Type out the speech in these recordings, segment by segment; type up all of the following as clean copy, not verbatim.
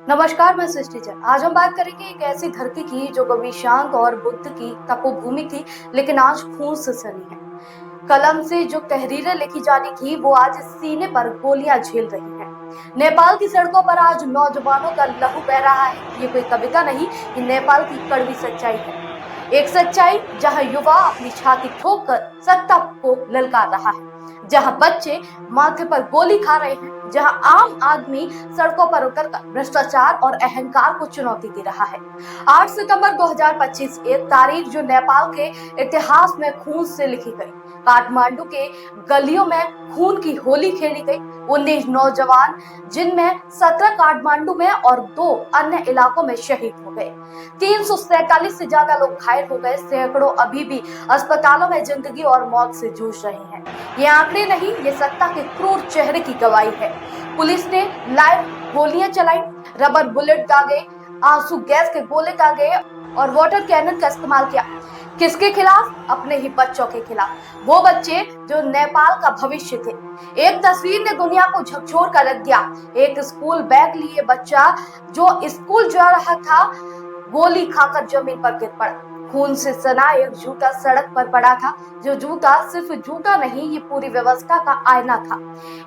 नमस्कार, मैं सृष्टि जैन। आज हम बात करेंगे एक ऐसी धरती की जो कभी शांत और बुद्ध की तपोभूमि थी, लेकिन आज खून से सनी है। कलम से जो तहरीरें लिखी जानी थी, वो आज सीने पर गोलियां झेल रही हैं। नेपाल की सड़कों पर आज नौजवानों का लहू बह रहा है। ये कोई कविता नहीं, ये नेपाल की कड़वी सच्चाई है। एक सच्चाई जहां युवा अपनी छाती ठोक कर सत्ता को ललकार रहा है, जहां बच्चे माथे पर गोली खा रहे हैं, जहां आम आदमी सड़कों पर उतरकर भ्रष्टाचार और अहंकार को चुनौती दे रहा है। 8 सितंबर 2025 एक तारीख जो नेपाल के इतिहास में खून से लिखी गई। काठमांडू के गलियों में खून की होली खेली गई। 19 नौजवान, जिनमें 17 काठमांडू में और 2 अन्य इलाकों में शहीद हो गए। 347 से ज्यादा लोग घायल हो गए। सैकड़ों अभी भी अस्पतालों में जिंदगी और मौत से जूझ रहे हैं। ये आंकड़े नहीं, ये सत्ता के क्रूर चेहरे की गवाही है। पुलिस ने लाइव गोलियां चलाई, रबर बुलेट दागे, आंसू गैस के गोले दागे और वाटर कैनन का इस्तेमाल किया। किसके खिलाफ? अपने ही बच्चों के खिलाफ। वो बच्चे जो नेपाल का भविष्य थे। एक तस्वीर ने दुनिया को झकझोर कर रख दिया। एक स्कूल बैग लिए बच्चा जो स्कूल जा रहा था, गोली खाकर जमीन पर गिर पड़ा। खून से सना एक जूता सड़क पर पड़ा था, जो जूता सिर्फ जूता नहीं, ये पूरी व्यवस्था का आईना था।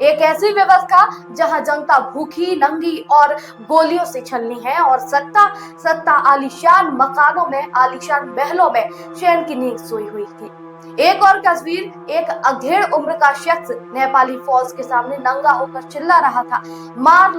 एक ऐसी व्यवस्था जहां जनता भूखी, नंगी और गोलियों से छलनी है, और सत्ता आलीशान मकानों में, आलीशान महलों में चैन की नींद सोई हुई थी। एक और तस्वीर, एक अधेड़ उम्र का शख्स नेपाली फौज के सामने नंगा होकर चिल्ला रहा था, मार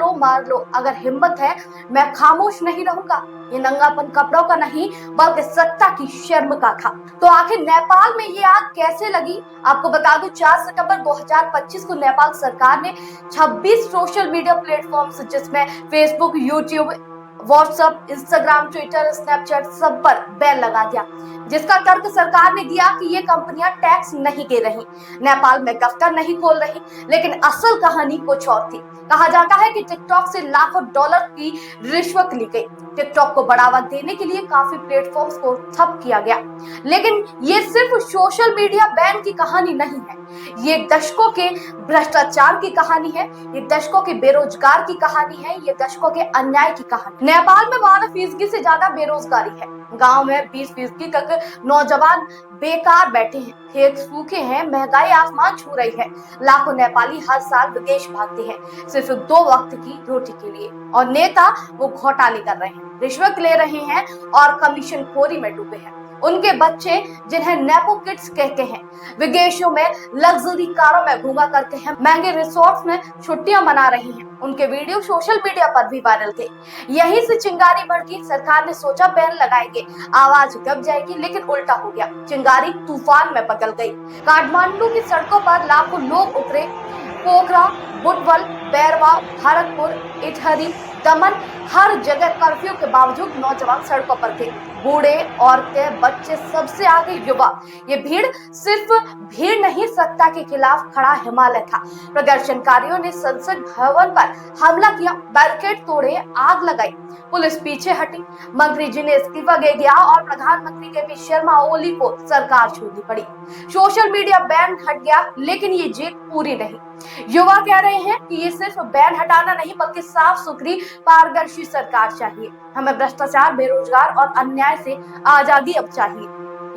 लो, अगर हिम्मत है मैं खामोश नहीं रहूंगा। ये नंगापन कपड़ों का नहीं, बल्कि सत्ता की शर्म का था। तो आखिर नेपाल में ये आग कैसे लगी? आपको बता दूं, 4 सितंबर 2025 को नेपाल सरकार ने 26 सोशल मीडिया प्लेटफॉर्म्स, जिसमें Facebook, YouTube, WhatsApp, Instagram, Twitter, Snapchat, सब पर बैन लगा दिया। जिसका तर्क सरकार ने दिया कि ये कंपनियां टैक्स नहीं दे रही, नेपाल में दफ्तर नहीं खोल रही। लेकिन असल कहानी कुछ और थी। कहा जाता है कि टिकटॉक से लाखों डॉलर की रिश्वत ली गई। टिकटॉक को बढ़ावा देने के लिए काफी प्लेटफॉर्म्स को ठप किया गया। लेकिन ये सिर्फ सोशल मीडिया बैन की कहानी नहीं है, ये दशकों के भ्रष्टाचार की कहानी है, ये दशकों के बेरोजगार की कहानी है, ये दशकों के अन्याय की कहानी। नेपाल में 12% से ज्यादा बेरोजगारी है। गांव में 20% तक नौजवान बेकार बैठे हैं, खेत सूखे हैं, महंगाई आसमान छू रही है। लाखों नेपाली हर साल विदेश भागते हैं सिर्फ 2 वक्त की रोटी के लिए, और नेता वो घोटाले कर रहे हैं, रिश्वत ले रहे हैं और कमीशन खोरी में डूबे हैं। उनके बच्चे, जिन्हें नेपो किड्स कहते हैं, विदेशों में लग्जरी कारों में घूमा करते हैं, महंगे रिसोर्ट्स में छुट्टियां मना रही हैं। उनके वीडियो सोशल मीडिया पर भी वायरल थे। यहीं से चिंगारी भड़की। सरकार ने सोचा बैन लगाएंगे, आवाज दब जाएगी, लेकिन उल्टा हो गया। चिंगारी तूफान में बदल गई। काठमांडू की सड़कों पर लाखों लोग उतरे। पोखरा, बुटवल, बैरवा, भरतपुर, इटहरी, दमन, हर जगह कर्फ्यू के बावजूद नौजवान सड़कों पर थे। बूढ़े, औरतें, बच्चे, सबसे आगे युवा। ये भीड़ सिर्फ भीड़ नहीं, सत्ता के खिलाफ खड़ा हिमालय था। प्रदर्शनकारियों ने संसद भवन पर हमला किया, बैरिकेड तोड़े, आग लगाई। पुलिस पीछे हटी, मंत्री जी ने इस्तीफा दे दिया और प्रधानमंत्री के शर्मा ओली को सरकार छोड़नी पड़ी। सोशल मीडिया बैन हट गया, लेकिन ये जीत पूरी नहीं। युवा कह रहे हैं कि ये सिर्फ बैन हटाना नहीं, बल्कि साफ सुथरी पारदर्शी सरकार चाहिए। हमें भ्रष्टाचार, बेरोजगार और अन्याय से आजादी अब चाहिए।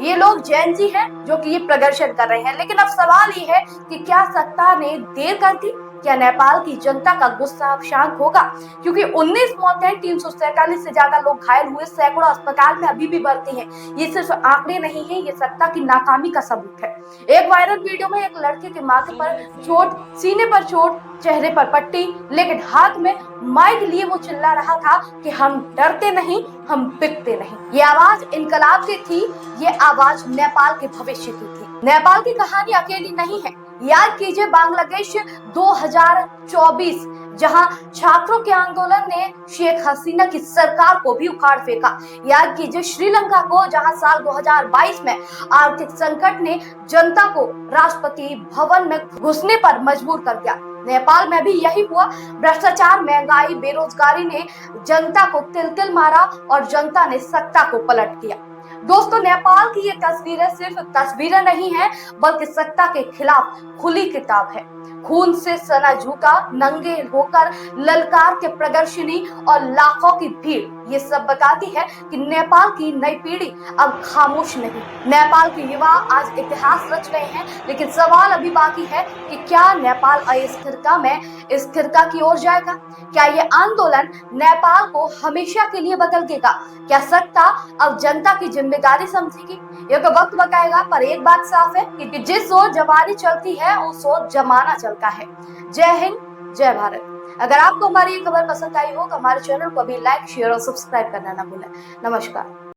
ये लोग जैन जी हैं जो कि ये प्रदर्शन कर रहे हैं। लेकिन अब सवाल ये है कि क्या सत्ता ने देर कर दी? क्या नेपाल की जनता का गुस्सा अब शांत होगा? क्योंकि 19 मौतें, 347 से ज्यादा लोग घायल हुए, सैकड़ों अस्पताल में अभी भी भर्ती हैं। ये सिर्फ आंकड़े नहीं है, ये सत्ता की नाकामी का सबूत है। एक वायरल वीडियो में एक लड़के के माथे पर चोट, सीने पर चोट, चेहरे पर पट्टी, लेकिन हाथ में माइक लिए वो चिल्ला रहा था कि हम डरते नहीं, हम बिकते नहीं। ये आवाज इनकलाब की थी, ये आवाज नेपाल के भविष्य की थी। नेपाल की कहानी अकेली नहीं है। याद कीजिए बांग्लादेश 2024, जहां छात्रों के आंदोलन ने शेख हसीना की सरकार को भी उखाड़ फेंका। याद कीजिए श्रीलंका को, जहां साल 2022 में आर्थिक संकट ने जनता को राष्ट्रपति भवन में घुसने पर मजबूर कर दिया। नेपाल में भी यही हुआ। भ्रष्टाचार, महंगाई, बेरोजगारी ने जनता को तिल तिल मारा और जनता ने सत्ता को पलट दिया। दोस्तों, नेपाल की ये तस्वीरें सिर्फ तस्वीरें नहीं है, बल्कि सत्ता के खिलाफ खुली किताब है। खून से सना झुका, नंगे होकर ललकार के प्रदर्शनी और लाखों की भीड़, ये सब बताती है कि नेपाल की नई पीढ़ी अब खामोश नहीं। नेपाल के युवा आज इतिहास रच रहे हैं, लेकिन सवाल अभी बाकी है कि क्या नेपाल अस्थिरता में स्थिरता की ओर जाएगा? क्या ये आंदोलन नेपाल को हमेशा के लिए बदल देगा? क्या सत्ता अब जनता की जिम्मेदारी समझेगी? ये तो वक्त बताएगा, पर एक बात साफ है कि जिस ओर जवानी चलती है उस ओर जमाना चलता है। जय हिंद, जय भारत। अगर आपको हमारी ये खबर पसंद आई हो तो हमारे चैनल को भी लाइक, शेयर और सब्सक्राइब करना ना भूलें। नमस्कार।